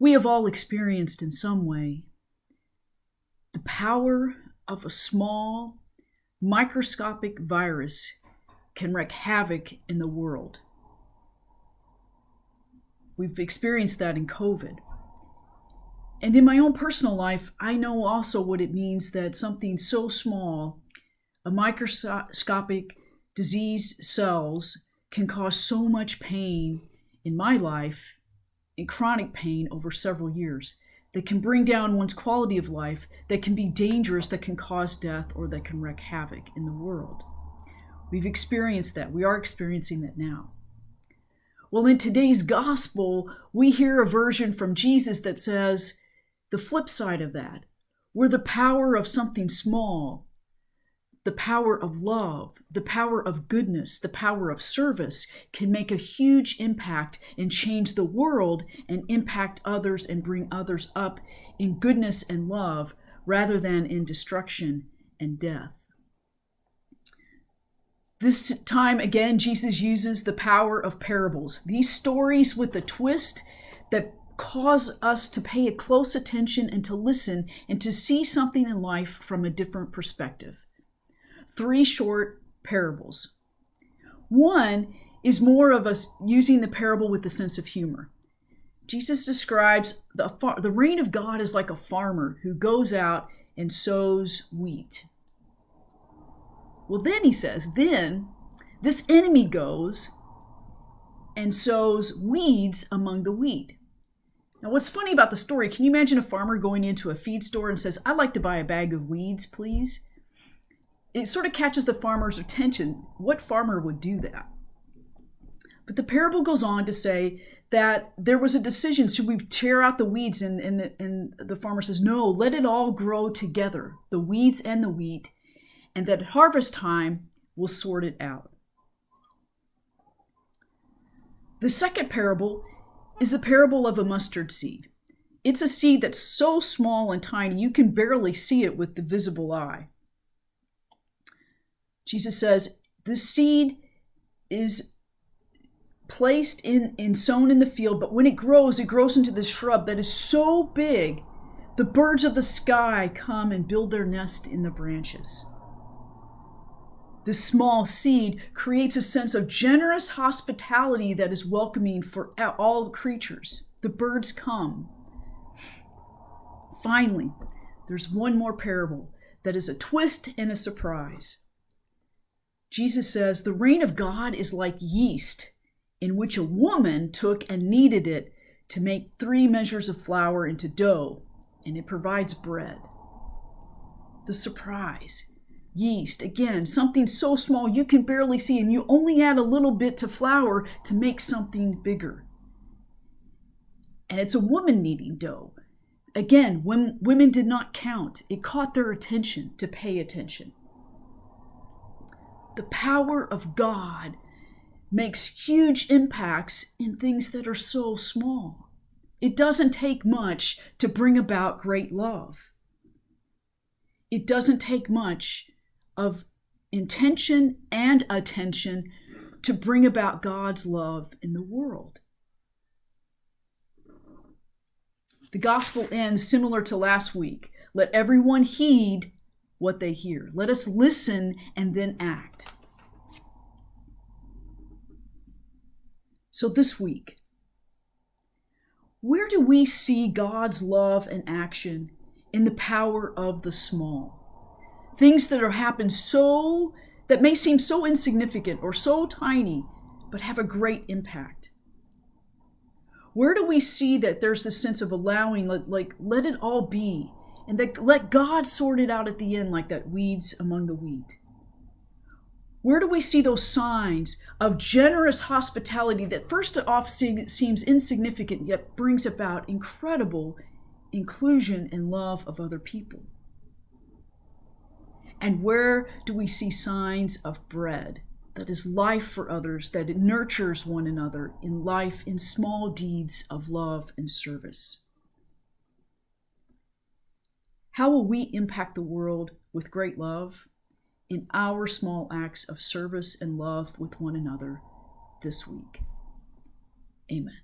We have all experienced in some way the power of a small, microscopic virus can wreak havoc in the world. We've experienced that in COVID. And in my own personal life, I know also what it means that something so small, a microscopic diseased cells, can cause so much pain in my life, in chronic pain over several years, that can bring down one's quality of life, that can be dangerous, that can cause death, or that can wreak havoc in the world. We've experienced that. We are experiencing that now. Well, in today's gospel, we hear a version from Jesus that says the flip side of that, where the power of something small, the power of love, the power of goodness, the power of service can make a huge impact and change the world and impact others and bring others up in goodness and love rather than in destruction and death. This time, again, Jesus uses the power of parables, these stories with a twist that cause us to pay a close attention and to listen and to see something in life from a different perspective. 3 short parables. One is more of us using the parable with a sense of humor. Jesus describes the reign of God is like a farmer who goes out and sows wheat. Well, then he says, then this enemy goes and sows weeds among the wheat. Now, what's funny about the story, can you imagine a farmer going into a feed store and says, I'd like to buy a bag of weeds, please? It sort of catches the farmer's attention. What farmer would do that? But the parable goes on to say that there was a decision. Should we tear out the weeds? And the farmer says, no, let it all grow together, the weeds and the wheat, and that at harvest time we'll sort it out. The second parable is the parable of a mustard seed. It's a seed that's so small and tiny you can barely see it with the visible eye. Jesus says, this seed is placed sown in the field, but when it grows into this shrub that is so big, the birds of the sky come and build their nest in the branches. This small seed creates a sense of generous hospitality that is welcoming for all creatures. The birds come. Finally, there's one more parable that is a twist and a surprise. Jesus says, the reign of God is like yeast, in which a woman took and kneaded it to make 3 measures of flour into dough, and it provides bread. The surprise. Yeast, again, something so small you can barely see, and you only add a little bit to flour to make something bigger. And it's a woman kneading dough. Again, when women did not count, it caught their attention to pay attention. The power of God makes huge impacts in things that are so small. It doesn't take much to bring about great love. It doesn't take much of intention and attention to bring about God's love in the world. The gospel ends similar to last week. Let everyone heed what they hear. Let us listen and then act. So this week, where do we see God's love and action in the power of the small? Things that happen that may seem so insignificant or so tiny, but have a great impact. Where do we see that there's this sense of allowing, let it all be, and that let God sort it out at the end like that weeds among the wheat? Where do we see those signs of generous hospitality that first off seems insignificant, yet brings about incredible inclusion and love of other people? And where do we see signs of bread that is life for others, that it nurtures one another in life, in small deeds of love and service? How will we impact the world with great love? In our small acts of service and love with one another this week. Amen.